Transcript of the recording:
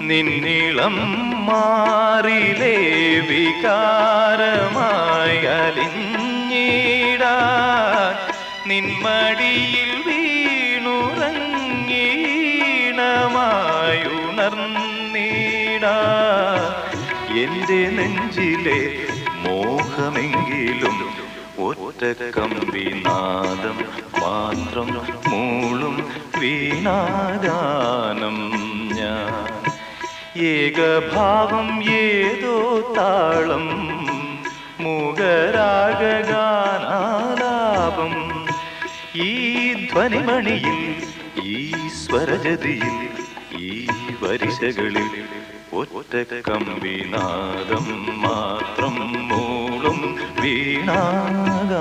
നിന്നിളം മാറിലേ വികാരമായി അലിഞ്ഞിടാൻ നിന്മടിയിൽ വീണുറങ്ങീണമായുണർന്നിടാൻ എൻ്റെ നെഞ്ചിലെ മോഹമെങ്കിലും ഒറ്റ കമ്പിനാദം മാത്രം മൂളും വീണാഗാനം ഞാൻ ഏകഭാവം ഏതോ താളം മൂകരാഗാനാലാപം ഈ ധ്വനിമണിയിൽ ഈ സ്വരജതിയിൽ ഈ വരിശകളിൽ ഒറ്റ കമ്പിനാദം മാത്രം മൂളും വീണാഗാനം